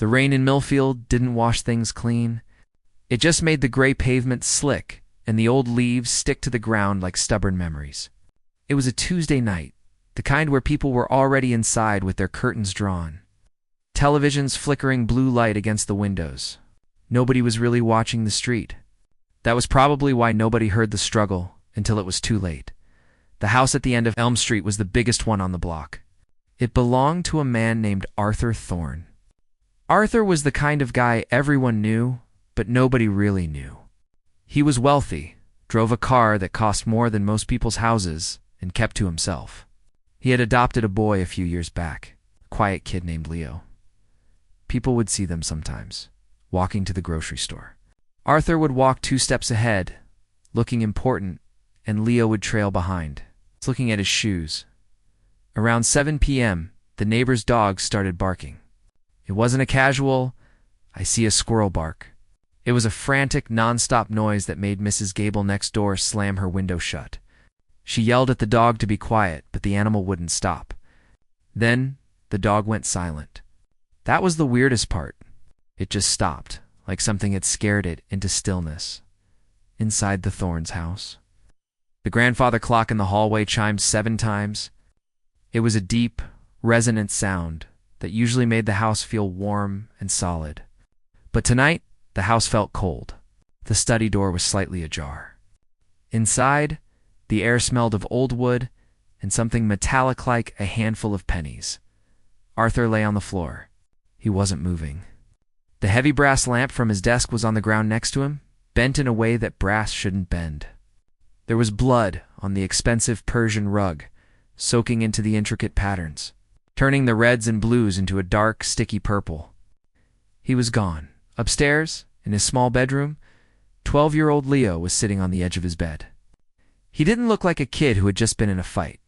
The rain in Millfield didn't wash things clean. It just made the gray pavement slick and the old leaves stick to the ground like stubborn memories. It was a Tuesday night, the kind where people were already inside with their curtains drawn. Televisions flickering blue light against the windows. Nobody was really watching the street. That was probably why nobody heard the struggle until it was too late. The house at the end of Elm Street was the biggest one on the block. It belonged to a man named Arthur Thorne. Arthur was the kind of guy everyone knew, but nobody really knew. He was wealthy, drove a car that cost more than most people's houses, and kept to himself. He had adopted a boy a few years back, a quiet kid named Leo. People would see them sometimes, walking to the grocery store. Arthur would walk 2 steps ahead, looking important, and Leo would trail behind, looking at his shoes. Around 7 p.m., the neighbor's dog started barking. It wasn't a casual, "I see a squirrel" bark. It was a frantic, non-stop noise that made Mrs. Gable next door slam her window shut. She yelled at the dog to be quiet, but the animal wouldn't stop. Then, the dog went silent. That was the weirdest part. It just stopped, like something had scared it into stillness. Inside the Thornes' house. The grandfather clock in the hallway chimed 7 times. It was a deep, resonant sound that usually made the house feel warm and solid. But tonight, the house felt cold. The study door was slightly ajar. Inside, the air smelled of old wood and something metallic like a handful of pennies. Arthur lay on the floor. He wasn't moving. The heavy brass lamp from his desk was on the ground next to him, bent in a way that brass shouldn't bend. There was blood on the expensive Persian rug, soaking into the intricate patterns, turning the reds and blues into a dark, sticky purple. He was gone. Upstairs, in his small bedroom, 12-year-old Leo was sitting on the edge of his bed. He didn't look like a kid who had just been in a fight.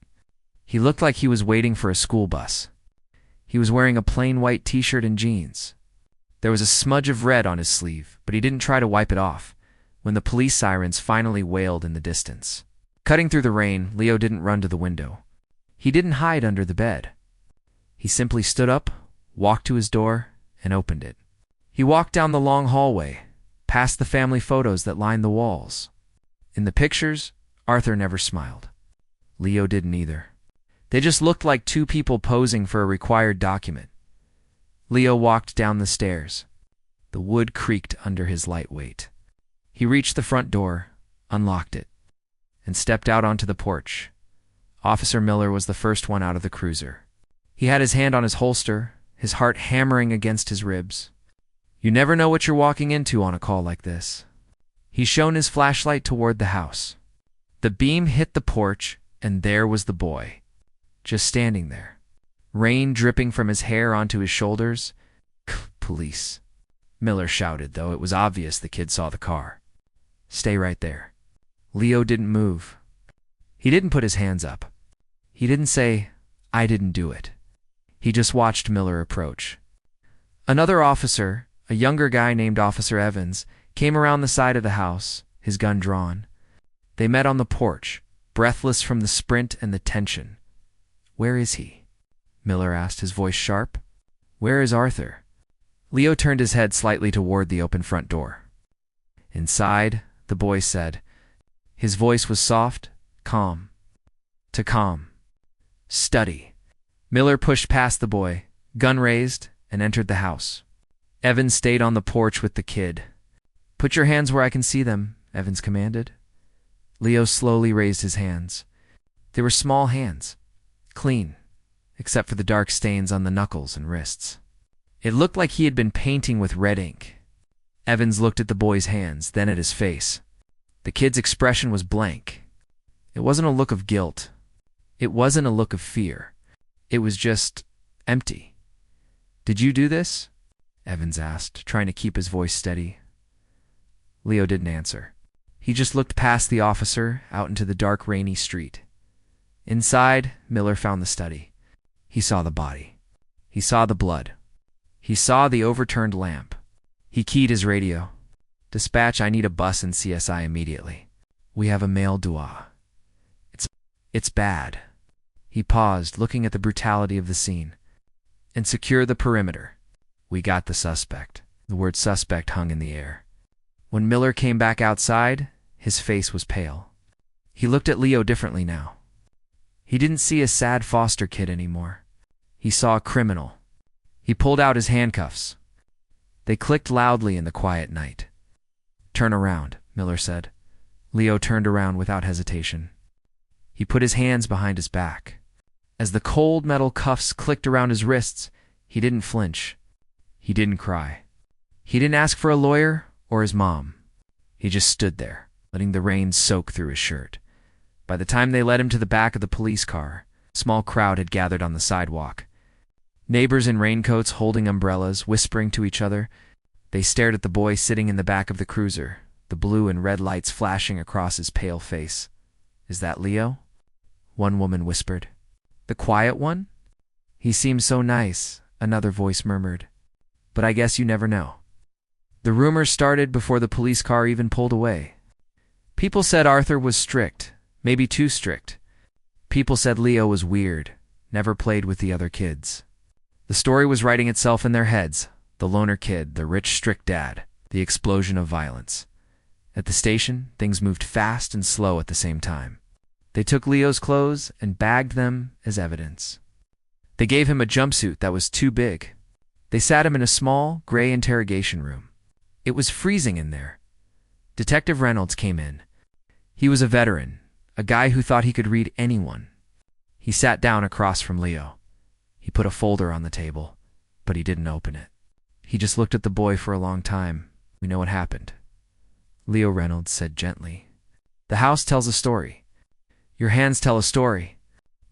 He looked like he was waiting for a school bus. He was wearing a plain white t-shirt and jeans. There was a smudge of red on his sleeve, but he didn't try to wipe it off when the police sirens finally wailed in the distance. Cutting through the rain, Leo didn't run to the window. He didn't hide under the bed. He simply stood up, walked to his door, and opened it. He walked down the long hallway, past the family photos that lined the walls. In the pictures, Arthur never smiled. Leo didn't either. They just looked like 2 people posing for a required document. Leo walked down the stairs. The wood creaked under his light weight. He reached the front door, unlocked it, and stepped out onto the porch. Officer Miller was the first one out of the cruiser. He had his hand on his holster, his heart hammering against his ribs. You never know what you're walking into on a call like this. He shone his flashlight toward the house. The beam hit the porch, and there was the boy, just standing there. Rain dripping from his hair onto his shoulders. Police. Miller shouted, though it was obvious the kid saw the car. Stay right there. Leo didn't move. He didn't put his hands up. He didn't say, "I didn't do it." He just watched Miller approach. Another officer, a younger guy named Officer Evans, came around the side of the house, his gun drawn. They met on the porch, breathless from the sprint and the tension. "Where is he?" Miller asked, his voice sharp. "Where is Arthur?" Leo turned his head slightly toward the open front door. "Inside," the boy said. His voice was soft, calm. To calm. Study. Miller pushed past the boy, gun raised, and entered the house. Evans stayed on the porch with the kid. "Put your hands where I can see them," Evans commanded. Leo slowly raised his hands. They were small hands, clean, except for the dark stains on the knuckles and wrists. It looked like he had been painting with red ink. Evans looked at the boy's hands, then at his face. The kid's expression was blank. It wasn't a look of guilt. It wasn't a look of fear. It was just empty. "Did you do this?" Evans asked, trying to keep his voice steady. Leo didn't answer. He just looked past the officer out into the dark, rainy street. Inside, Miller found the study. He saw the body. He saw the blood. He saw the overturned lamp. He keyed his radio. "Dispatch, I need a bus and CSI immediately. We have a male dua. It's bad." He paused, looking at the brutality of the scene. "And secure the perimeter. We got the suspect. The word suspect hung in the air. When Miller came back outside, his face was pale. He looked at Leo differently now. He didn't see a sad foster kid anymore. He saw a criminal. He pulled out his handcuffs. They clicked loudly in the quiet night. "Turn around," Miller said. Leo turned around without hesitation. He put his hands behind his back. As the cold metal cuffs clicked around his wrists, he didn't flinch. He didn't cry. He didn't ask for a lawyer or his mom. He just stood there, letting the rain soak through his shirt. By the time they led him to the back of the police car, a small crowd had gathered on the sidewalk. Neighbors in raincoats holding umbrellas, whispering to each other. They stared at the boy sitting in the back of the cruiser, the blue and red lights flashing across his pale face. "Is that Leo?" one woman whispered. "The quiet one?" "He seems so nice," another voice murmured. "But I guess you never know." The rumors started before the police car even pulled away. People said Arthur was strict, maybe too strict. People said Leo was weird, never played with the other kids. The story was writing itself in their heads: the loner kid, the rich, strict dad, the explosion of violence. At the station, things moved fast and slow at the same time. They took Leo's clothes and bagged them as evidence. They gave him a jumpsuit that was too big. They sat him in a small, gray interrogation room. It was freezing in there. Detective Reynolds came in. He was a veteran, a guy who thought he could read anyone. He sat down across from Leo. He put a folder on the table, but he didn't open it. He just looked at the boy for a long time. "We know what happened," Leo Reynolds said gently. "The house tells a story. Your hands tell a story.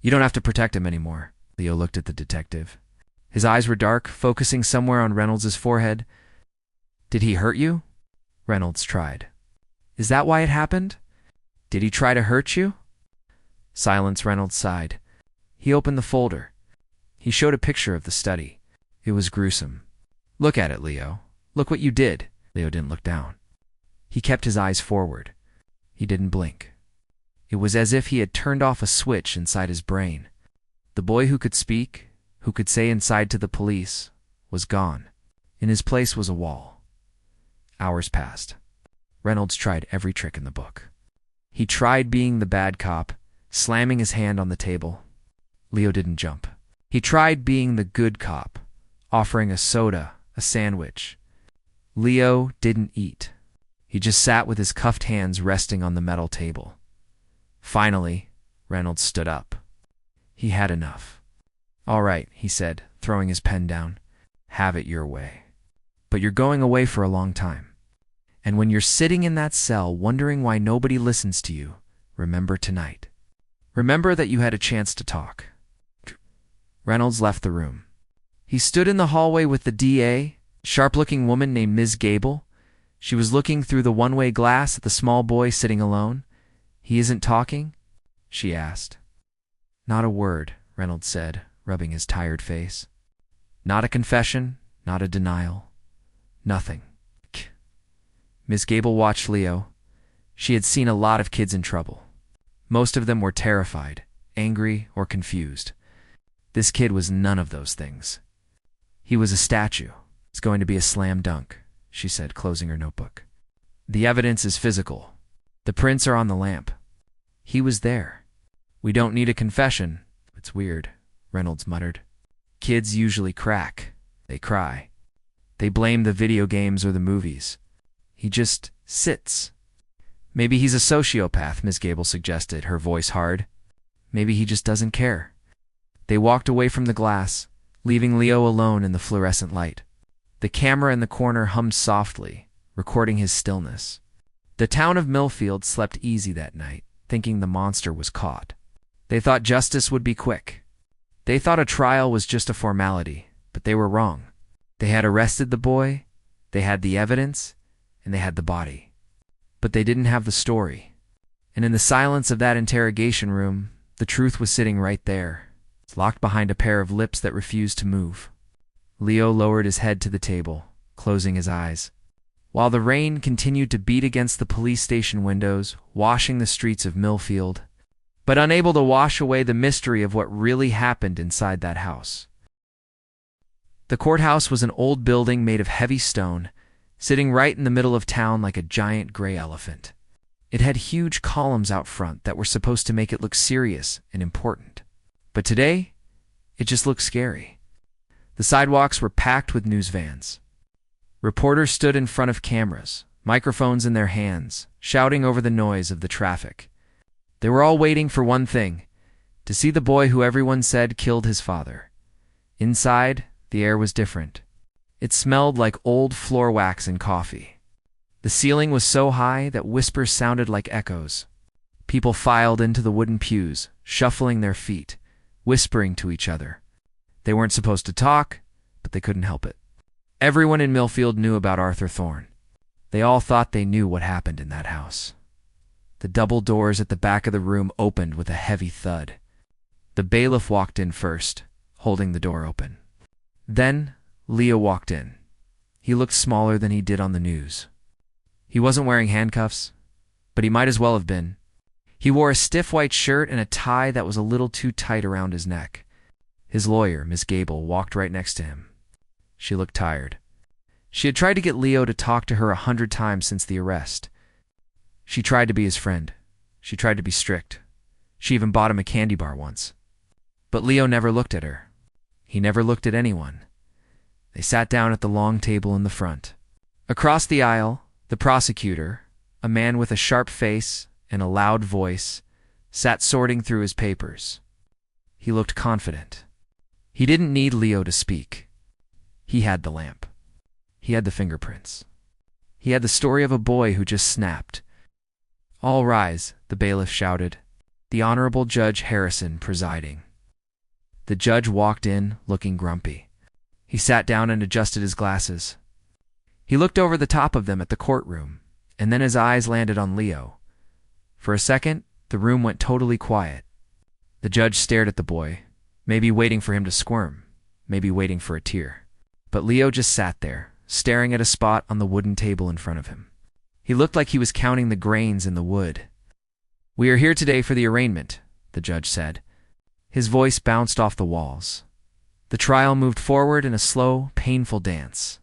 You don't have to protect him anymore." Leo looked at the detective. His eyes were dark, focusing somewhere on Reynolds' forehead. "Did he hurt you?" Reynolds tried. "Is that why it happened? Did he try to hurt you?" Silence. Reynolds sighed. He opened the folder. He showed a picture of the study. It was gruesome. "Look at it, Leo. Look what you did." Leo didn't look down. He kept his eyes forward. He didn't blink. It was as if he had turned off a switch inside his brain. The boy who could speak, who could say inside to the police, was gone. In his place was a wall. Hours passed. Reynolds tried every trick in the book. He tried being the bad cop, slamming his hand on the table. Leo didn't jump. He tried being the good cop, offering a soda, a sandwich. Leo didn't eat. He just sat with his cuffed hands resting on the metal table. Finally, Reynolds stood up. He had enough. "All right," he said, throwing his pen down. "Have it your way. But you're going away for a long time. And when you're sitting in that cell wondering why nobody listens to you, remember tonight. Remember that you had a chance to talk." Reynolds left the room. He stood in the hallway with the DA, a sharp-looking woman named Ms. Gable. She was looking through the one-way glass at the small boy sitting alone. "He isn't talking?" she asked. "Not a word," Reynolds said, rubbing his tired face. "Not a confession, not a denial. Nothing." Miss Gable watched Leo. She had seen a lot of kids in trouble. Most of them were terrified, angry, or confused. This kid was none of those things. He was a statue. "It's going to be a slam dunk," she said, closing her notebook. "The evidence is physical. The prints are on the lamp. He was there. We don't need a confession." "It's weird," Reynolds muttered. "Kids usually crack. They cry. They blame the video games or the movies. He just sits." "Maybe he's a sociopath," Ms. Gable suggested, her voice hard. "Maybe he just doesn't care." They walked away from the glass, leaving Leo alone in the fluorescent light. The camera in the corner hummed softly, recording his stillness. The town of Millfield slept easy that night, thinking the monster was caught. They thought justice would be quick. They thought a trial was just a formality, but they were wrong. They had arrested the boy, they had the evidence, and they had the body. But they didn't have the story. And in the silence of that interrogation room, the truth was sitting right there, locked behind a pair of lips that refused to move. Leo lowered his head to the table, closing his eyes. While the rain continued to beat against the police station windows, washing the streets of Millfield, but unable to wash away the mystery of what really happened inside that house. The courthouse was an old building made of heavy stone, sitting right in the middle of town like a giant gray elephant. It had huge columns out front that were supposed to make it look serious and important. But today, it just looked scary. The sidewalks were packed with news vans. Reporters stood in front of cameras, microphones in their hands, shouting over the noise of the traffic. They were all waiting for one thing: to see the boy who everyone said killed his father. Inside, the air was different. It smelled like old floor wax and coffee. The ceiling was so high that whispers sounded like echoes. People filed into the wooden pews, shuffling their feet, whispering to each other. They weren't supposed to talk, but they couldn't help it. Everyone in Millfield knew about Arthur Thorne. They all thought they knew what happened in that house. The double doors at the back of the room opened with a heavy thud. The bailiff walked in first, holding the door open. Then, Leo walked in. He looked smaller than he did on the news. He wasn't wearing handcuffs, but he might as well have been. He wore a stiff white shirt and a tie that was a little too tight around his neck. His lawyer, Miss Gable, walked right next to him. She looked tired. She had tried to get Leo to talk to her 100 times since the arrest. She tried to be his friend. She tried to be strict. She even bought him a candy bar once. But Leo never looked at her. He never looked at anyone. They sat down at the long table in the front. Across the aisle, the prosecutor, a man with a sharp face and a loud voice, sat sorting through his papers. He looked confident. He didn't need Leo to speak. He had the lamp. He had the fingerprints. He had the story of a boy who just snapped. "All rise," the bailiff shouted, the Honorable Judge Harrison presiding. The judge walked in, looking grumpy. He sat down and adjusted his glasses. He looked over the top of them at the courtroom, and then his eyes landed on Leo. For a second, the room went totally quiet. The judge stared at the boy, maybe waiting for him to squirm, maybe waiting for a tear. But Leo just sat there, staring at a spot on the wooden table in front of him. He looked like he was counting the grains in the wood. "We are here today for the arraignment," the judge said. His voice bounced off the walls. The trial moved forward in a slow, painful dance.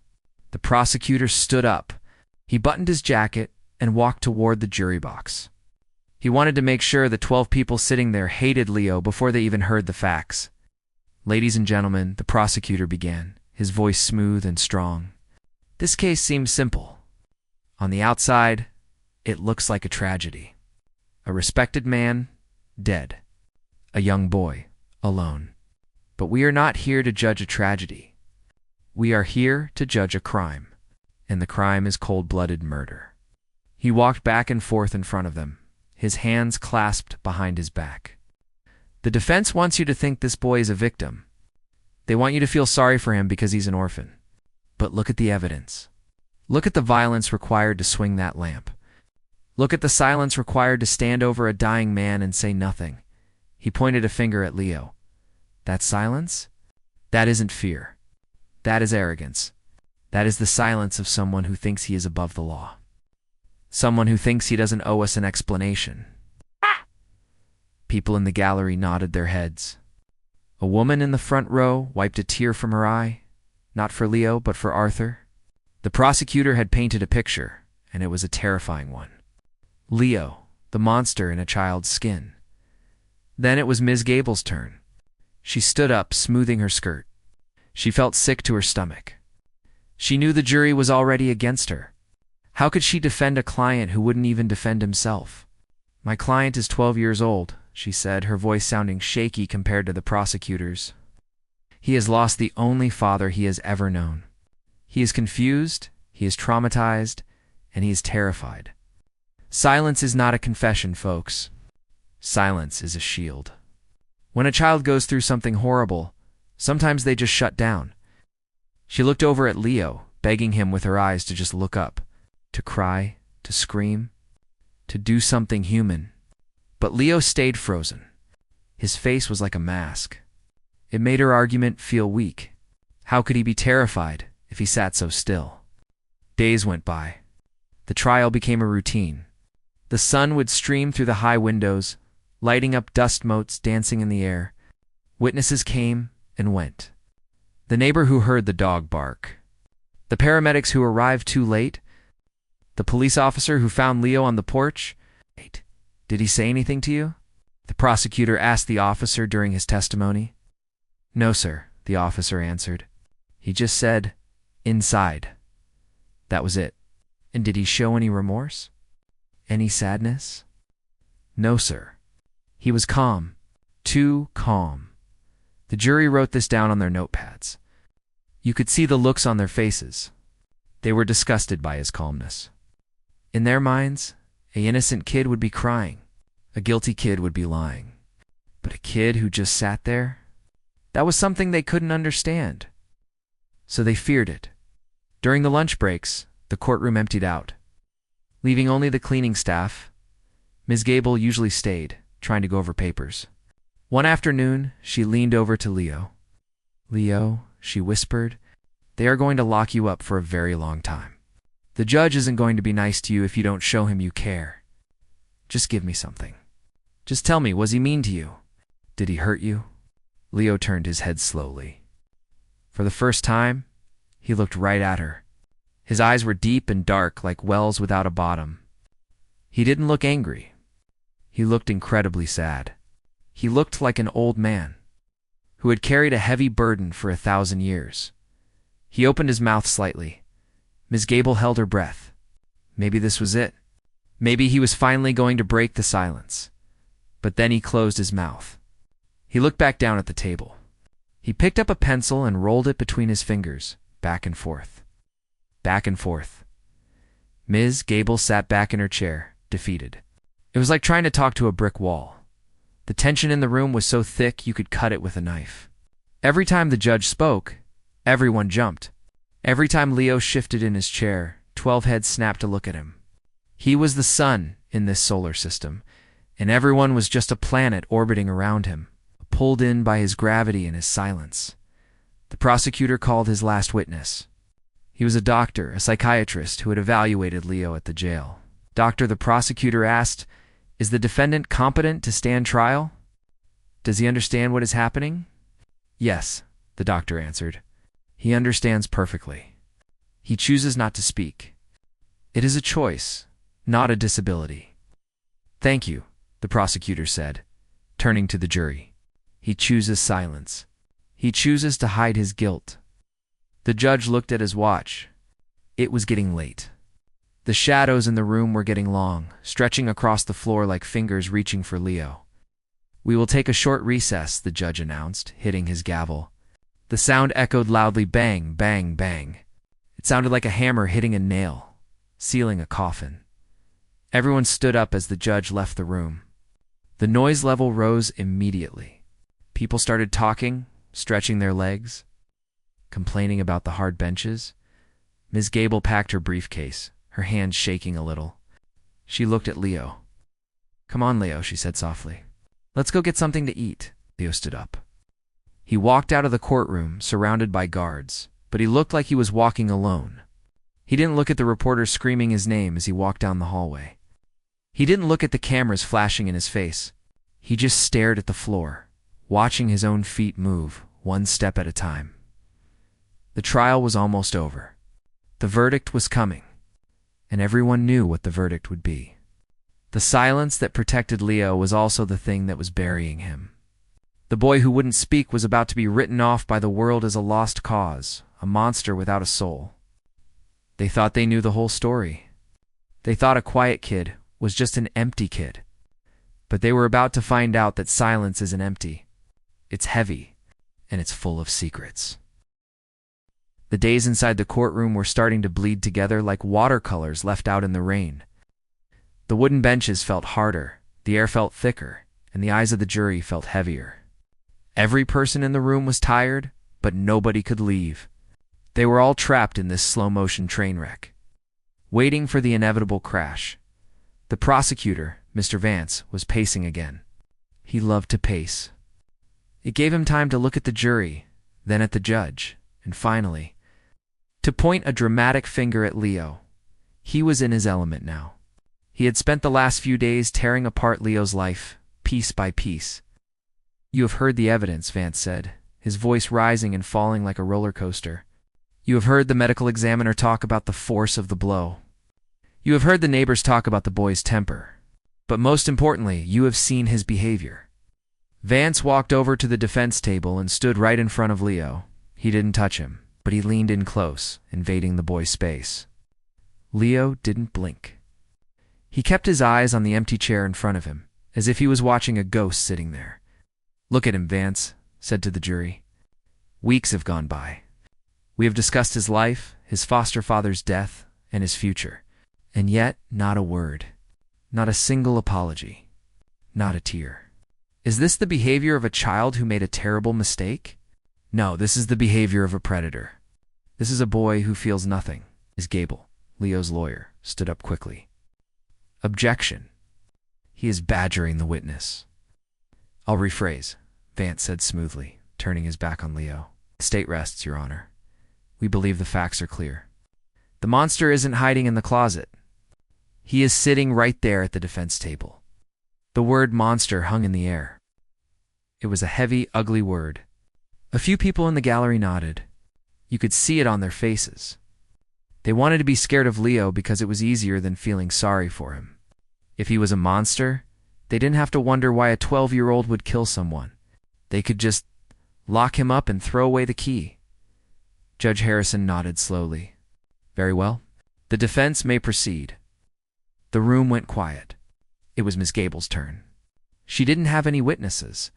The prosecutor stood up. He buttoned his jacket and walked toward the jury box. He wanted to make sure the 12 people sitting there hated Leo before they even heard the facts. "Ladies and gentlemen," the prosecutor began, his voice smooth and strong. "This case seems simple. On the outside, it looks like a tragedy. A respected man, dead. A young boy, alone. But we are not here to judge a tragedy. We are here to judge a crime, and the crime is cold-blooded murder." He walked back and forth in front of them, his hands clasped behind his back. "The defense wants you to think this boy is a victim. They want you to feel sorry for him because he's an orphan. But look at the evidence. Look at the violence required to swing that lamp. Look at the silence required to stand over a dying man and say nothing." He pointed a finger at Leo. "That silence? That isn't fear. That is arrogance. That is the silence of someone who thinks he is above the law. Someone who thinks he doesn't owe us an explanation." People in the gallery nodded their heads. A woman in the front row wiped a tear from her eye, not for Leo, but for Arthur. The prosecutor had painted a picture, and it was a terrifying one. Leo, the monster in a child's skin. Then it was Ms. Gable's turn. She stood up, smoothing her skirt. She felt sick to her stomach. She knew the jury was already against her. How could she defend a client who wouldn't even defend himself? "My client is 12 years old," she said, her voice sounding shaky compared to the prosecutor's. "He has lost the only father he has ever known. He is confused, he is traumatized, and he is terrified. Silence is not a confession, folks. Silence is a shield. When a child goes through something horrible, sometimes they just shut down." She looked over at Leo, begging him with her eyes to just look up, to cry, to scream, to do something human. But Leo stayed frozen. His face was like a mask. It made her argument feel weak. How could he be terrified if he sat so still? Days went by. The trial became a routine. The sun would stream through the high windows, lighting up dust motes dancing in the air. Witnesses came and went. The neighbor who heard the dog bark. The paramedics who arrived too late. The police officer who found Leo on the porch. Wait, did he say anything to you? The prosecutor asked the officer during his testimony. No, sir, the officer answered. He just said, inside. That was it. And did he show any remorse? Any sadness? No, sir. He was calm. Too calm. The jury wrote this down on their notepads. You could see the looks on their faces. They were disgusted by his calmness. In their minds, an innocent kid would be crying. A guilty kid would be lying. But a kid who just sat there? That was something they couldn't understand. So they feared it. During the lunch breaks, the courtroom emptied out. Leaving only the cleaning staff, Ms. Gable usually stayed, trying to go over papers. One afternoon, she leaned over to Leo. Leo, she whispered, they are going to lock you up for a very long time. The judge isn't going to be nice to you if you don't show him you care. Just give me something. Just tell me, was he mean to you? Did he hurt you? Leo turned his head slowly. For the first time, he looked right at her. His eyes were deep and dark like wells without a bottom. He didn't look angry. He looked incredibly sad. He looked like an old man who had carried a heavy burden for 1,000 years. He opened his mouth slightly. Ms. Gable held her breath. Maybe this was it. Maybe he was finally going to break the silence. But then he closed his mouth. He looked back down at the table. He picked up a pencil and rolled it between his fingers, back and forth. Back and forth. Ms. Gable sat back in her chair, defeated. It was like trying to talk to a brick wall. The tension in the room was so thick you could cut it with a knife. Every time the judge spoke, everyone jumped. Every time Leo shifted in his chair, 12 heads snapped to look at him. He was the sun in this solar system, and everyone was just a planet orbiting around him, pulled in by his gravity and his silence. The prosecutor called his last witness. He was a doctor, a psychiatrist who had evaluated Leo at the jail. Doctor, the prosecutor asked, is the defendant competent to stand trial? Does he understand what is happening? Yes, the doctor answered. He understands perfectly. He chooses not to speak. It is a choice, not a disability. Thank you, the prosecutor said, turning to the jury. He chooses silence. He chooses to hide his guilt. The judge looked at his watch. It was getting late. The shadows in the room were getting long, stretching across the floor like fingers reaching for Leo. We will take a short recess, the judge announced, hitting his gavel. The sound echoed loudly, bang, bang, bang. It sounded like a hammer hitting a nail, sealing a coffin. Everyone stood up as the judge left the room. The noise level rose immediately. People started talking, stretching their legs, complaining about the hard benches. Ms. Gable packed her briefcase, her hands shaking a little. She looked at Leo. Come on, Leo, she said softly. Let's go get something to eat. Leo stood up. He walked out of the courtroom, surrounded by guards, but he looked like he was walking alone. He didn't look at the reporters screaming his name as he walked down the hallway. He didn't look at the cameras flashing in his face. He just stared at the floor, watching his own feet move, one step at a time. The trial was almost over. The verdict was coming, and everyone knew what the verdict would be. The silence that protected Leo was also the thing that was burying him. The boy who wouldn't speak was about to be written off by the world as a lost cause, a monster without a soul. They thought they knew the whole story. They thought a quiet kid was just an empty kid. But they were about to find out that silence isn't empty. It's heavy, and it's full of secrets. The days inside the courtroom were starting to bleed together like watercolors left out in the rain. The wooden benches felt harder, the air felt thicker, and the eyes of the jury felt heavier. Every person in the room was tired, but nobody could leave. They were all trapped in this slow-motion train wreck, waiting for the inevitable crash. The prosecutor, Mr. Vance, was pacing again. He loved to pace. It gave him time to look at the jury, then at the judge, and finally, to point a dramatic finger at Leo. He was in his element now. He had spent the last few days tearing apart Leo's life, piece by piece. You have heard the evidence, Vance said, his voice rising and falling like a roller coaster. "You have heard the medical examiner talk about the force of the blow. You have heard the neighbors talk about the boy's temper. But most importantly, you have seen his behavior." Vance walked over to the defense table and stood right in front of Leo. He didn't touch him, but he leaned in close, invading the boy's space. Leo didn't blink. He kept his eyes on the empty chair in front of him, as if he was watching a ghost sitting there. "Look at him, Vance," said to the jury. "Weeks have gone by. We have discussed his life, his foster father's death, and his future. And yet, not a word. Not a single apology. Not a tear. Is this the behavior of a child who made a terrible mistake? No, this is the behavior of a predator. This is a boy who feels nothing." Ms. Gable, Leo's lawyer, stood up quickly. "Objection. He is badgering the witness." "I'll rephrase," Vance said smoothly, turning his back on Leo. "The state rests, Your Honor. We believe the facts are clear. The monster isn't hiding in the closet. He is sitting right there at the defense table." The word monster hung in the air. It was a heavy, ugly word. A few people in the gallery nodded. You could see it on their faces. They wanted to be scared of Leo because it was easier than feeling sorry for him. If he was a monster, they didn't have to wonder why a 12-year-old would kill someone. They could just lock him up and throw away the key. Judge Harrison nodded slowly. "Very well. The defense may proceed." The room went quiet. It was Miss Gable's turn. She didn't have any witnesses.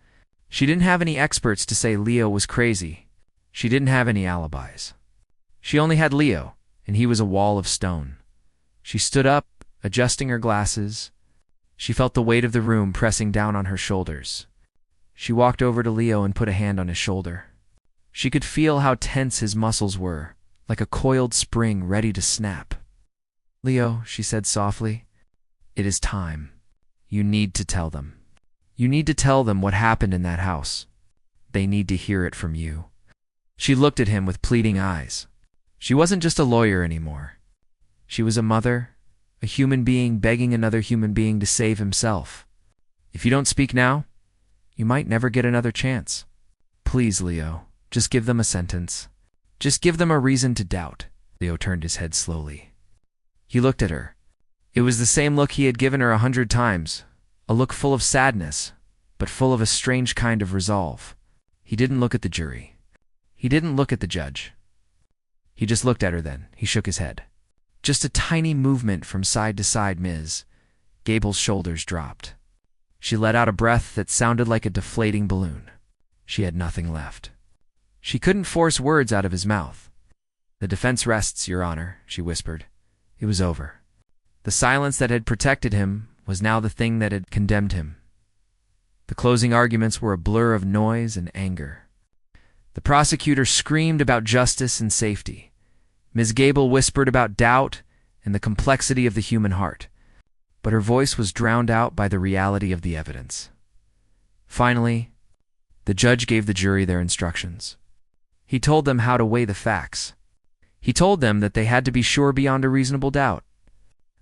She didn't have any experts to say Leo was crazy. She didn't have any alibis. She only had Leo, and he was a wall of stone. She stood up, adjusting her glasses. She felt the weight of the room pressing down on her shoulders. She walked over to Leo and put a hand on his shoulder. She could feel how tense his muscles were, like a coiled spring ready to snap. "Leo," she said softly, "it is time. You need to tell them. You need to tell them what happened in that house. They need to hear it from you." She looked at him with pleading eyes. She wasn't just a lawyer anymore. She was a mother, a human being begging another human being to save himself. "If you don't speak now, you might never get another chance. Please, Leo, just give them a sentence. Just give them a reason to doubt." Leo turned his head slowly. He looked at her. It was the same look he had given her 100 times, a look full of sadness, but full of a strange kind of resolve. He didn't look at the jury. He didn't look at the judge. He just looked at her then. He shook his head. Just a tiny movement from side to side. Ms. Gable's shoulders dropped. She let out a breath that sounded like a deflating balloon. She had nothing left. She couldn't force words out of his mouth. "The defense rests, Your Honor," she whispered. It was over. The silence that had protected him was now the thing that had condemned him. The closing arguments were a blur of noise and anger. The prosecutor screamed about justice and safety. Ms. Gable whispered about doubt and the complexity of the human heart, but her voice was drowned out by the reality of the evidence. Finally, the judge gave the jury their instructions. He told them how to weigh the facts. He told them that they had to be sure beyond a reasonable doubt.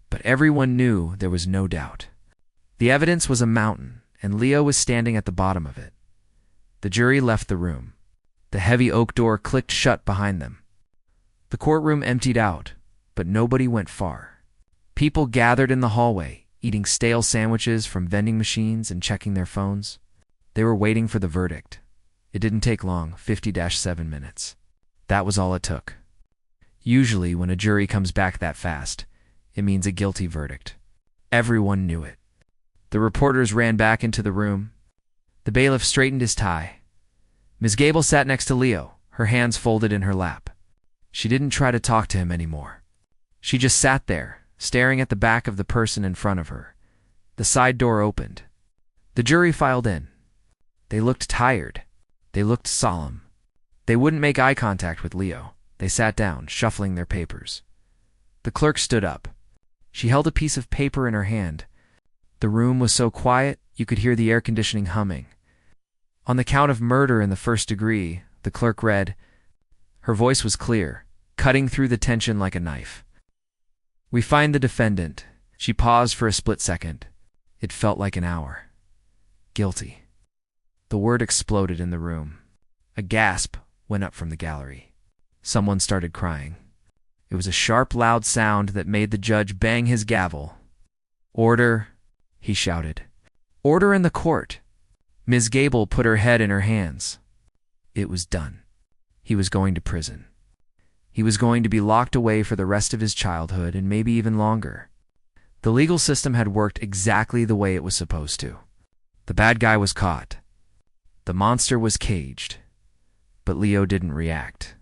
But everyone knew there was no doubt. The evidence was a mountain, and Leo was standing at the bottom of it. The jury left the room. The heavy oak door clicked shut behind them. The courtroom emptied out, but nobody went far. People gathered in the hallway, eating stale sandwiches from vending machines and checking their phones. They were waiting for the verdict. It didn't take long, 50-7 minutes. That was all it took. Usually, when a jury comes back that fast, it means a guilty verdict. Everyone knew it. The reporters ran back into the room. The bailiff straightened his tie. Ms. Gable sat next to Leo, her hands folded in her lap. She didn't try to talk to him anymore. She just sat there, staring at the back of the person in front of her. The side door opened. The jury filed in. They looked tired. They looked solemn. They wouldn't make eye contact with Leo. They sat down, shuffling their papers. The clerk stood up. She held a piece of paper in her hand. The room was so quiet, you could hear the air conditioning humming. On the count of murder in the first degree, the clerk read. Her voice was clear, cutting through the tension like a knife. "We find the defendant." She paused for a split second. It felt like an hour. "Guilty." The word exploded in the room. A gasp went up from the gallery. Someone started crying. It was a sharp, loud sound that made the judge bang his gavel. "Order," he shouted. "Order in the court." Ms. Gable put her head in her hands. It was done. He was going to prison. He was going to be locked away for the rest of his childhood and maybe even longer. The legal system had worked exactly the way it was supposed to. The bad guy was caught. The monster was caged. But Leo didn't react.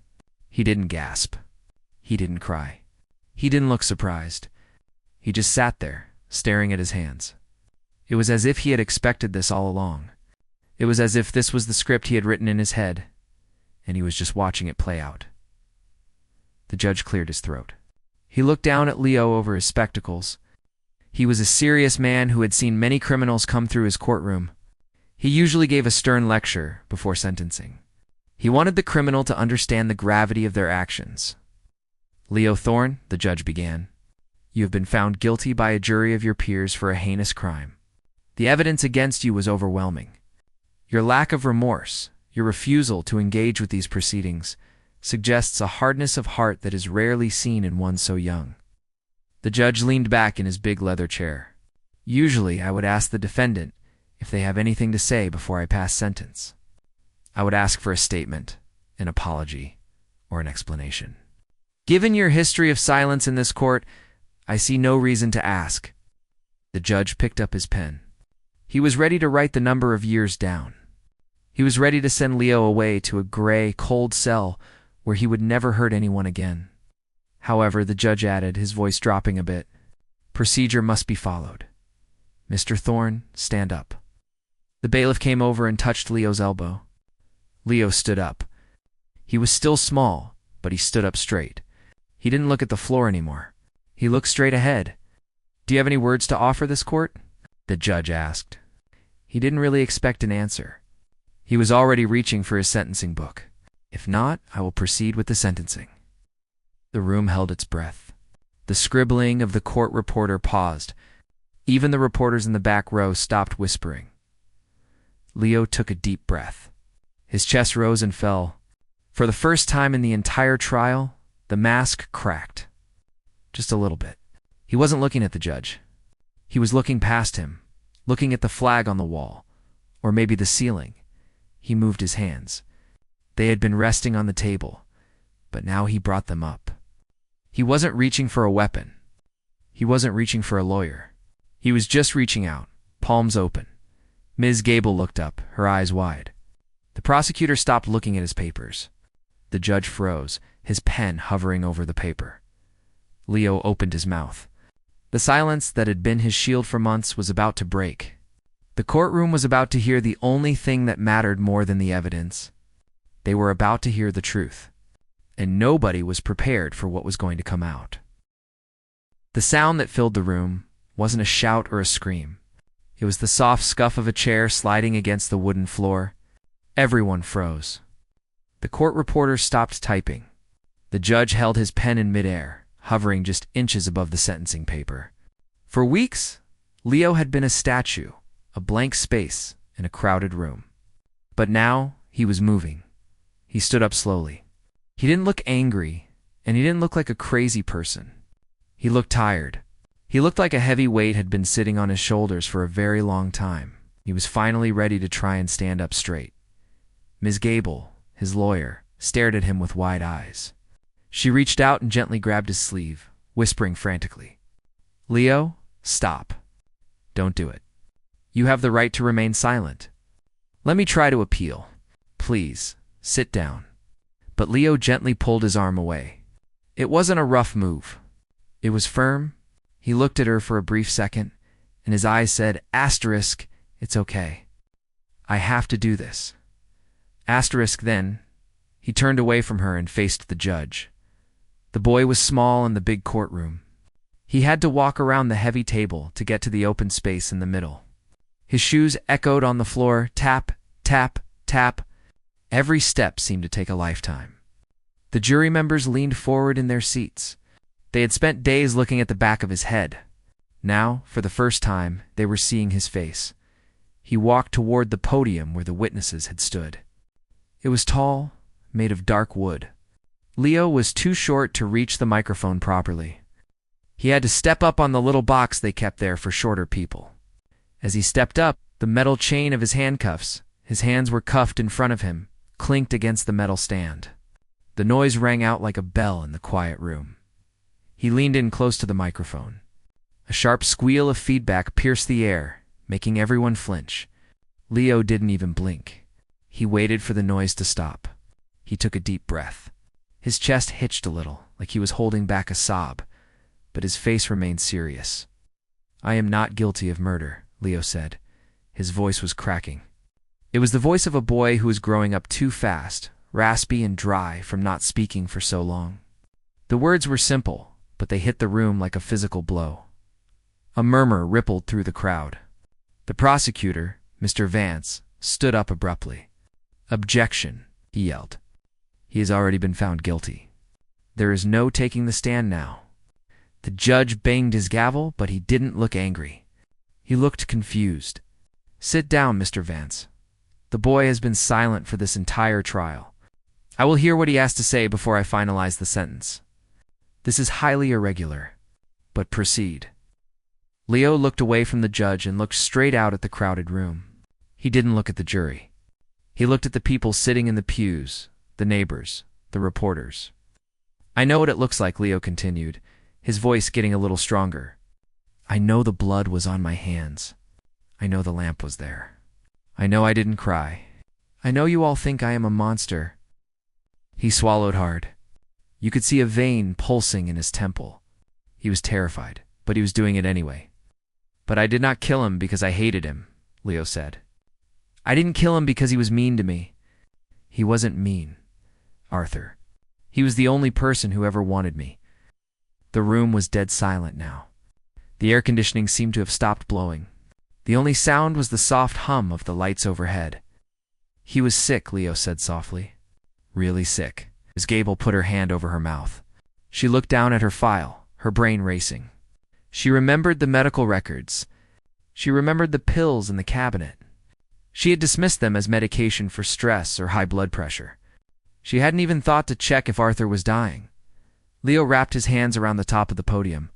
He didn't gasp. He didn't cry. He didn't look surprised. He just sat there, staring at his hands. It was as if he had expected this all along. It was as if this was the script he had written in his head, and he was just watching it play out. The judge cleared his throat. He looked down at Leo over his spectacles. He was a serious man who had seen many criminals come through his courtroom. He usually gave a stern lecture before sentencing. He wanted the criminal to understand the gravity of their actions. "Leo Thorne," the judge began, "you have been found guilty by a jury of your peers for a heinous crime. The evidence against you was overwhelming. Your lack of remorse, your refusal to engage with these proceedings, suggests a hardness of heart that is rarely seen in one so young." The judge leaned back in his big leather chair. "Usually, I would ask the defendant if they have anything to say before I pass sentence. I would ask for a statement, an apology, or an explanation. Given your history of silence in this court, I see no reason to ask." The judge picked up his pen. He was ready to write the number of years down. He was ready to send Leo away to a gray, cold cell where he would never hurt anyone again. However, the judge added, his voice dropping a bit, "Procedure must be followed. Mr. Thorne, stand up." The bailiff came over and touched Leo's elbow. Leo stood up. He was still small, but he stood up straight. He didn't look at the floor anymore. He looked straight ahead. "Do you have any words to offer this court?" the judge asked. He didn't really expect an answer. He was already reaching for his sentencing book. "If not, I will proceed with the sentencing." The room held its breath. The scribbling of the court reporter paused. Even the reporters in the back row stopped whispering. Leo took a deep breath. His chest rose and fell. For the first time in the entire trial, the mask cracked. Just a little bit. He wasn't looking at the judge. He was looking past him, looking at the flag on the wall, or maybe the ceiling. He moved his hands. They had been resting on the table, but now he brought them up. He wasn't reaching for a weapon. He wasn't reaching for a lawyer. He was just reaching out, palms open. Ms. Gable looked up, her eyes wide. The prosecutor stopped looking at his papers. The judge froze, his pen hovering over the paper. Leo opened his mouth. The silence that had been his shield for months was about to break. The courtroom was about to hear the only thing that mattered more than the evidence. They were about to hear the truth. And nobody was prepared for what was going to come out. The sound that filled the room wasn't a shout or a scream. It was the soft scuff of a chair sliding against the wooden floor. Everyone froze. The court reporter stopped typing. The judge held his pen in midair, hovering just inches above the sentencing paper. For weeks, Leo had been a statue, a blank space in a crowded room. But now he was moving. He stood up slowly. He didn't look angry, and he didn't look like a crazy person. He looked tired. He looked like a heavy weight had been sitting on his shoulders for a very long time. He was finally ready to try and stand up straight. Ms. Gable, his lawyer, stared at him with wide eyes. She reached out and gently grabbed his sleeve, whispering frantically, "Leo, stop. Don't do it. You have the right to remain silent. Let me try to appeal. Please, sit down." But Leo gently pulled his arm away. It wasn't a rough move. It was firm. He looked at her for a brief second, and his eyes said, "Asterisk, it's okay. I have to do this." Asterisk then, he turned away from her and faced the judge. The boy was small in the big courtroom. He had to walk around the heavy table to get to the open space in the middle. His shoes echoed on the floor, tap, tap, tap. Every step seemed to take a lifetime. The jury members leaned forward in their seats. They had spent days looking at the back of his head. Now, for the first time, they were seeing his face. He walked toward the podium where the witnesses had stood. It was tall, made of dark wood. Leo was too short to reach the microphone properly. He had to step up on the little box they kept there for shorter people. As he stepped up, the metal chain of his handcuffs, his hands were cuffed in front of him, clinked against the metal stand. The noise rang out like a bell in the quiet room. He leaned in close to the microphone. A sharp squeal of feedback pierced the air, making everyone flinch. Leo didn't even blink. He waited for the noise to stop. He took a deep breath. His chest hitched a little, like he was holding back a sob, but his face remained serious. "I am not guilty of murder," Leo said. His voice was cracking. It was the voice of a boy who was growing up too fast, raspy and dry from not speaking for so long. The words were simple, but they hit the room like a physical blow. A murmur rippled through the crowd. The prosecutor, Mr. Vance, stood up abruptly. "Objection," he yelled. "He has already been found guilty. There is no taking the stand now." The judge banged his gavel, but he didn't look angry. He looked confused. "Sit down, Mr. Vance. The boy has been silent for this entire trial. I will hear what he has to say before I finalize the sentence. This is highly irregular, but proceed." Leo looked away from the judge and looked straight out at the crowded room. He didn't look at the jury. He looked at the people sitting in the pews, the neighbors, the reporters. "I know what it looks like," Leo continued, his voice getting a little stronger. "I know the blood was on my hands. I know the lamp was there. I know I didn't cry. I know you all think I am a monster." He swallowed hard. You could see a vein pulsing in his temple. He was terrified, but he was doing it anyway. "But I did not kill him because I hated him," Leo said. "I didn't kill him because he was mean to me." "He wasn't mean, Arthur. He was the only person who ever wanted me." The room was dead silent now. The air conditioning seemed to have stopped blowing. The only sound was the soft hum of the lights overhead. "He was sick," Leo said softly. "Really sick." Miss Gable put her hand over her mouth. She looked down at her file, her brain racing. She remembered the medical records. She remembered the pills in the cabinet. She had dismissed them as medication for stress or high blood pressure. She hadn't even thought to check if Arthur was dying. Leo wrapped his hands around the top of the podium,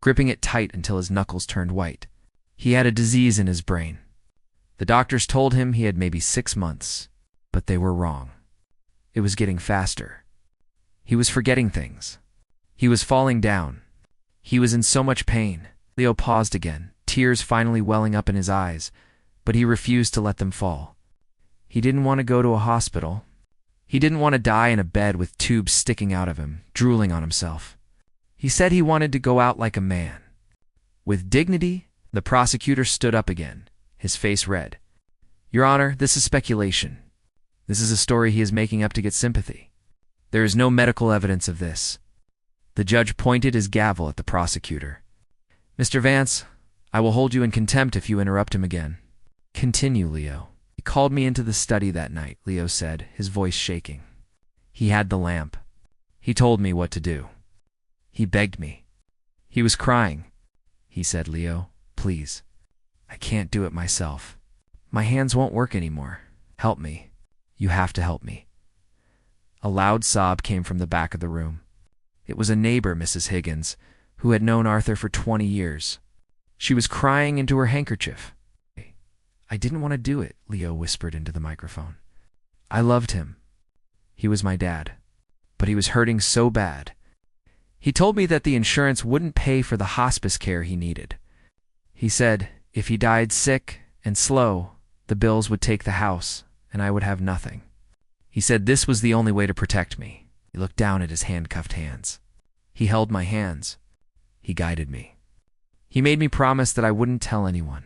gripping it tight until his knuckles turned white. He had a disease in his brain. The doctors told him he had maybe 6 months, but they were wrong. It was getting faster. He was forgetting things. He was falling down. He was in so much pain. Leo paused again, tears finally welling up in his eyes, but he refused to let them fall. He didn't want to go to a hospital. He didn't want to die in a bed with tubes sticking out of him, drooling on himself. He said he wanted to go out like a man. With dignity, the prosecutor stood up again, his face red. "Your Honor, this is speculation. This is a story he is making up to get sympathy. There is no medical evidence of this." The judge pointed his gavel at the prosecutor. "Mr. Vance, I will hold you in contempt if you interrupt him again." "Continue, Leo." "He called me into the study that night," Leo said, his voice shaking. "He had the lamp. He told me what to do. He begged me. He was crying. He said, 'Leo, please. I can't do it myself. My hands won't work anymore. Help me. You have to help me.'" A loud sob came from the back of the room. It was a neighbor, Mrs. Higgins, who had known Arthur for 20 years. She was crying into her handkerchief. "I didn't want to do it," Leo whispered into the microphone. "I loved him. He was my dad. But he was hurting so bad. He told me that the insurance wouldn't pay for the hospice care he needed. He said if he died sick and slow, the bills would take the house, and I would have nothing. He said this was the only way to protect me." He looked down at his handcuffed hands. He held my hands. He guided me. He made me promise that I wouldn't tell anyone.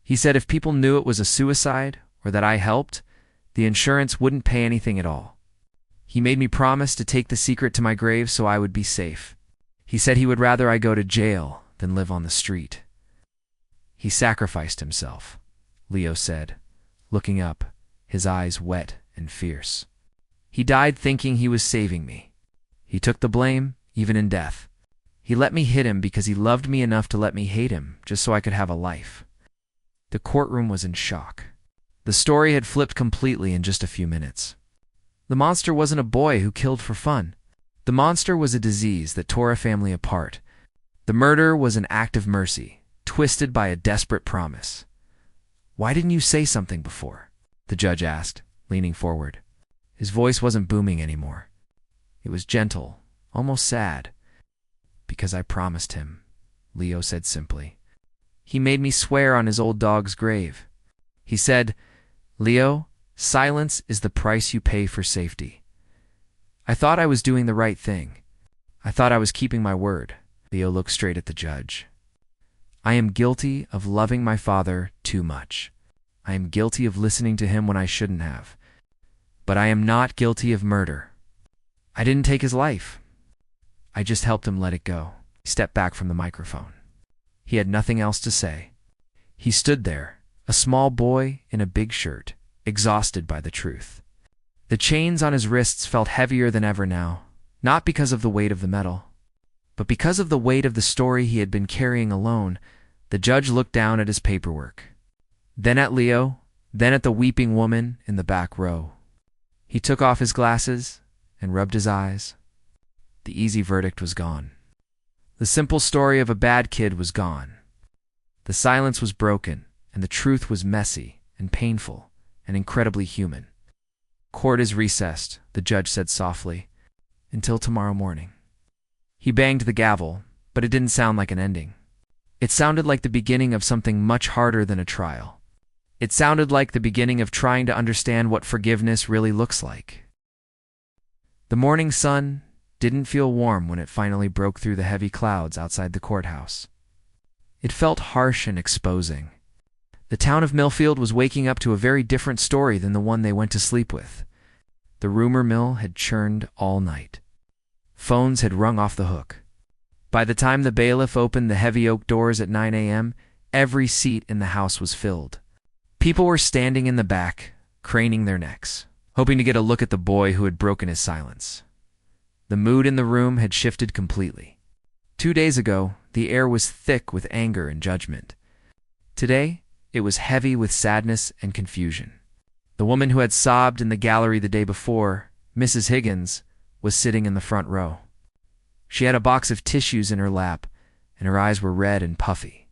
He said if people knew it was a suicide or that I helped, the insurance wouldn't pay anything at all. He made me promise to take the secret to my grave so I would be safe. He said he would rather I go to jail than live on the street. "He sacrificed himself," Leo said, looking up, his eyes wet and fierce. "He died thinking he was saving me. He took the blame, even in death. He let me hit him because he loved me enough to let me hate him, just so I could have a life." The courtroom was in shock. The story had flipped completely in just a few minutes. The monster wasn't a boy who killed for fun. The monster was a disease that tore a family apart. The murder was an act of mercy, twisted by a desperate promise. "Why didn't you say something before?" the judge asked, leaning forward. His voice wasn't booming anymore. It was gentle, almost sad. "Because I promised him," Leo said simply. "He made me swear on his old dog's grave. He said, 'Leo, silence is the price you pay for safety.' I thought I was doing the right thing. I thought I was keeping my word." Leo looked straight at the judge. "I am guilty of loving my father too much. I am guilty of listening to him when I shouldn't have. But I am not guilty of murder. I didn't take his life. I just helped him let it go." He stepped back from the microphone. He had nothing else to say. He stood there, a small boy in a big shirt, exhausted by the truth. The chains on his wrists felt heavier than ever now, not because of the weight of the metal, but because of the weight of the story he had been carrying alone. The judge looked down at his paperwork, then at Leo, then at the weeping woman in the back row. He took off his glasses and rubbed his eyes. The easy verdict was gone. The simple story of a bad kid was gone. The silence was broken, and the truth was messy and painful and incredibly human. "Court is recessed," the judge said softly, "until tomorrow morning." He banged the gavel, but it didn't sound like an ending. It sounded like the beginning of something much harder than a trial. It sounded like the beginning of trying to understand what forgiveness really looks like. The morning sun didn't feel warm when it finally broke through the heavy clouds outside the courthouse. It felt harsh and exposing. The town of Millfield was waking up to a very different story than the one they went to sleep with. The rumor mill had churned all night. Phones had rung off the hook. By the time the bailiff opened the heavy oak doors at 9 a.m., every seat in the house was filled. People were standing in the back, craning their necks, hoping to get a look at the boy who had broken his silence. The mood in the room had shifted completely. 2 days ago, the air was thick with anger and judgment. Today, it was heavy with sadness and confusion. The woman who had sobbed in the gallery the day before, Mrs. Higgins, was sitting in the front row. She had a box of tissues in her lap, and her eyes were red and puffy.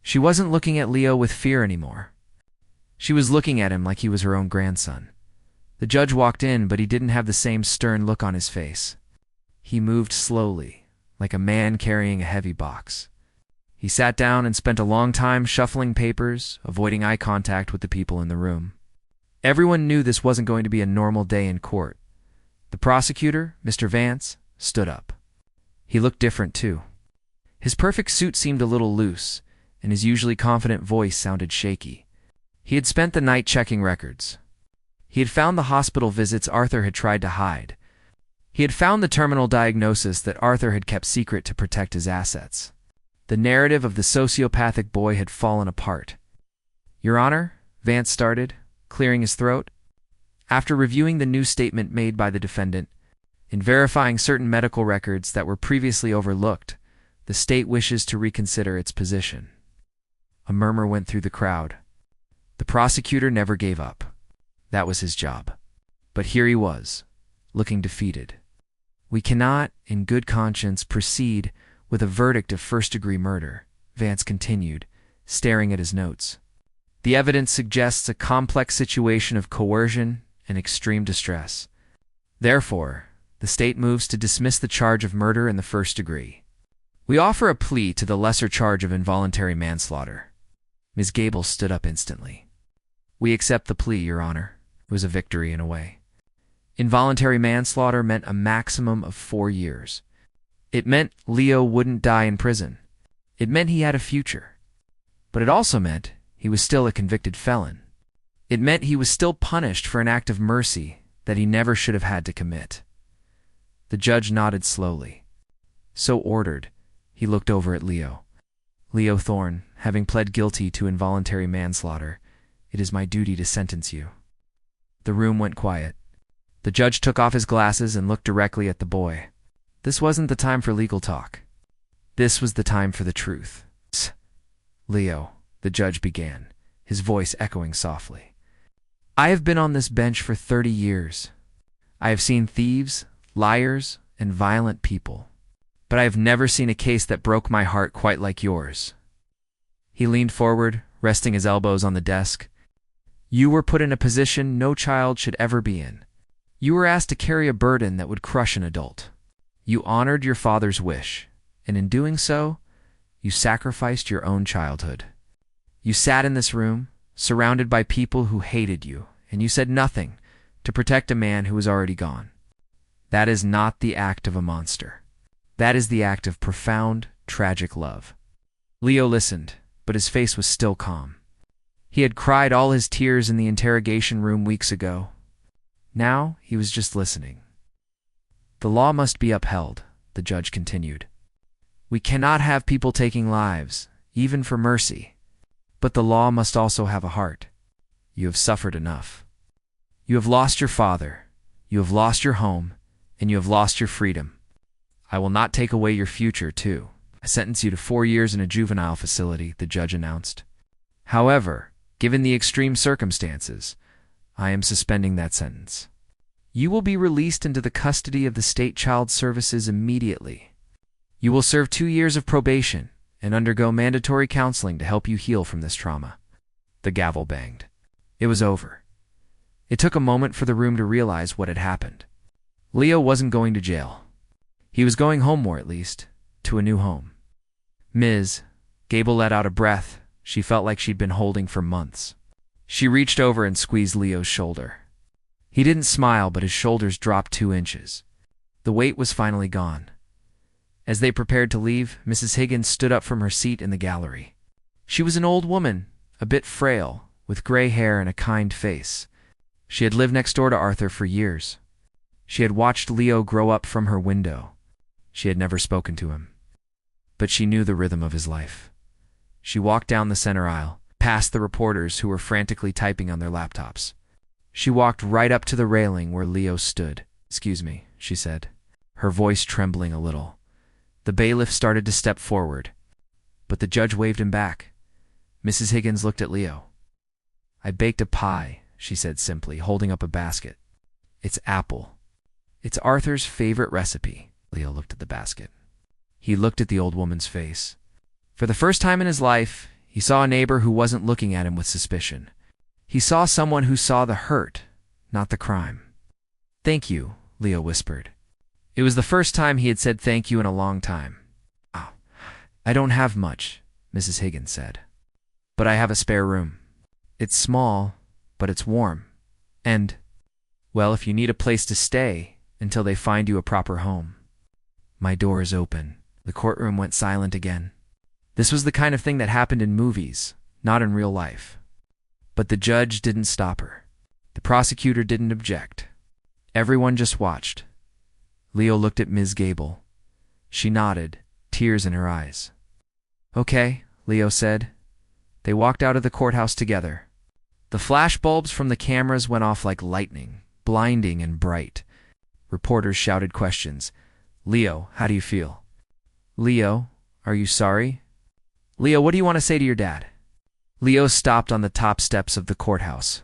She wasn't looking at Leo with fear anymore. She was looking at him like he was her own grandson. The judge walked in, but he didn't have the same stern look on his face. He moved slowly, like a man carrying a heavy box. He sat down and spent a long time shuffling papers, avoiding eye contact with the people in the room. Everyone knew this wasn't going to be a normal day in court. The prosecutor, Mr. Vance, stood up. He looked different, too. His perfect suit seemed a little loose, and his usually confident voice sounded shaky. He had spent the night checking records. He had found the hospital visits Arthur had tried to hide. He had found the terminal diagnosis that Arthur had kept secret to protect his assets. The narrative of the sociopathic boy had fallen apart. "Your Honor," Vance started, clearing his throat. "After reviewing the new statement made by the defendant, in verifying certain medical records that were previously overlooked, the state wishes to reconsider its position." A murmur went through the crowd. The prosecutor never gave up. That was his job. But here he was, looking defeated. "We cannot, in good conscience, proceed with a verdict of first-degree murder," Vance continued, staring at his notes. "The evidence suggests a complex situation of coercion and extreme distress. Therefore, the state moves to dismiss the charge of murder in the first degree. We offer a plea to the lesser charge of involuntary manslaughter." Ms. Gable stood up instantly. "We accept the plea, Your Honor." It was a victory in a way. Involuntary manslaughter meant a maximum of 4 years. It meant Leo wouldn't die in prison. It meant he had a future. But it also meant he was still a convicted felon. It meant he was still punished for an act of mercy that he never should have had to commit. The judge nodded slowly. So ordered, he looked over at Leo. "Leo Thorne, having pled guilty to involuntary manslaughter, it is my duty to sentence you." The room went quiet. The judge took off his glasses and looked directly at the boy. This wasn't the time for legal talk. This was the time for the truth. "Leo," the judge began, his voice echoing softly. "I have been on this bench for 30 years. I have seen thieves, liars, and violent people. But I have never seen a case that broke my heart quite like yours." He leaned forward, resting his elbows on the desk. "You were put in a position no child should ever be in. You were asked to carry a burden that would crush an adult. You honored your father's wish, and in doing so, you sacrificed your own childhood. You sat in this room, surrounded by people who hated you, and you said nothing to protect a man who was already gone. That is not the act of a monster. That is the act of profound, tragic love." Leo listened, but his face was still calm. He had cried all his tears in the interrogation room weeks ago. Now he was just listening. "The law must be upheld," the judge continued. "We cannot have people taking lives, even for mercy. But the law must also have a heart. You have suffered enough. You have lost your father, you have lost your home, and you have lost your freedom. I will not take away your future, too. I sentence you to 4 years in a juvenile facility," the judge announced. "However, given the extreme circumstances, I am suspending that sentence. You will be released into the custody of the State Child Services immediately. You will serve 2 years of probation and undergo mandatory counseling to help you heal from this trauma." The gavel banged. It was over. It took a moment for the room to realize what had happened. Leo wasn't going to jail. He was going home, more at least, to a new home. "Ms." Gable let out a breath she felt like she'd been holding for months. She reached over and squeezed Leo's shoulder. He didn't smile, but his shoulders dropped 2 inches. The weight was finally gone. As they prepared to leave, Mrs. Higgins stood up from her seat in the gallery. She was an old woman, a bit frail, with gray hair and a kind face. She had lived next door to Arthur for years. She had watched Leo grow up from her window. She had never spoken to him. But she knew the rhythm of his life. She walked down the center aisle, past the reporters who were frantically typing on their laptops. She walked right up to the railing where Leo stood. "Excuse me," she said, her voice trembling a little. The bailiff started to step forward, but the judge waved him back. Mrs. Higgins looked at Leo. "I baked a pie," she said simply, holding up a basket. "It's apple. It's Arthur's favorite recipe." Leo looked at the basket. He looked at the old woman's face. For the first time in his life, he saw a neighbor who wasn't looking at him with suspicion. He saw someone who saw the hurt, not the crime. "Thank you," Leo whispered. It was the first time he had said thank you in a long time. "Oh, I don't have much," Mrs. Higgins said. "But I have a spare room. It's small, but it's warm. And, well, if you need a place to stay until they find you a proper home." "My door is open." The courtroom went silent again. This was the kind of thing that happened in movies, not in real life. But the judge didn't stop her. The prosecutor didn't object. Everyone just watched. Leo looked at Ms. Gable. She nodded, tears in her eyes. "Okay," Leo said. They walked out of the courthouse together. The flash bulbs from the cameras went off like lightning, blinding and bright. Reporters shouted questions. "Leo, how do you feel?" "Leo, are you sorry?" "Leo, what do you want to say to your dad?" Leo stopped on the top steps of the courthouse.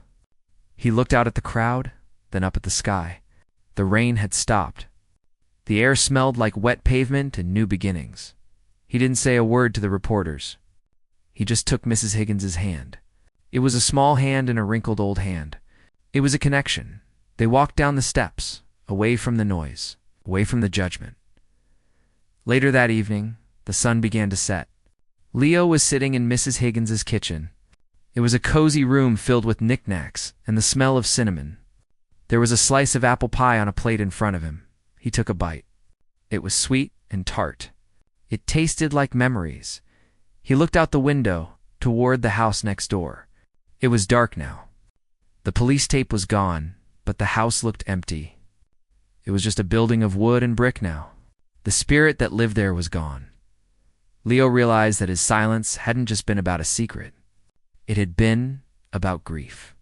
He looked out at the crowd, then up at the sky. The rain had stopped. The air smelled like wet pavement and new beginnings. He didn't say a word to the reporters. He just took Mrs. Higgins's hand. It was a small hand in a wrinkled old hand. It was a connection. They walked down the steps, away from the noise, away from the judgment. Later that evening, the sun began to set. Leo was sitting in Mrs. Higgins's kitchen. It was a cozy room filled with knickknacks and the smell of cinnamon. There was a slice of apple pie on a plate in front of him. He took a bite. It was sweet and tart. It tasted like memories. He looked out the window, toward the house next door. It was dark now. The police tape was gone, but the house looked empty. It was just a building of wood and brick now. The spirit that lived there was gone. Leo realized that his silence hadn't just been about a secret. It had been about grief.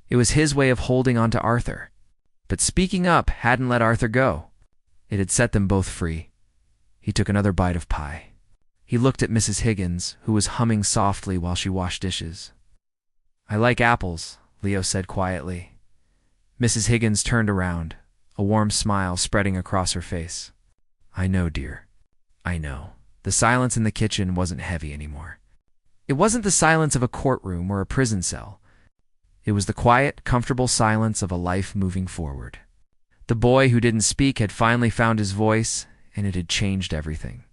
It was his way of holding on to Arthur. But speaking up hadn't let Arthur go. It had set them both free. He took another bite of pie. He looked at Mrs. Higgins, who was humming softly while she washed dishes. "I like apples," Leo said quietly. Mrs. Higgins turned around, a warm smile spreading across her face. "I know, dear. I know." The silence in the kitchen wasn't heavy anymore. It wasn't the silence of a courtroom or a prison cell. It was the quiet, comfortable silence of a life moving forward. The boy who didn't speak had finally found his voice, and it had changed everything.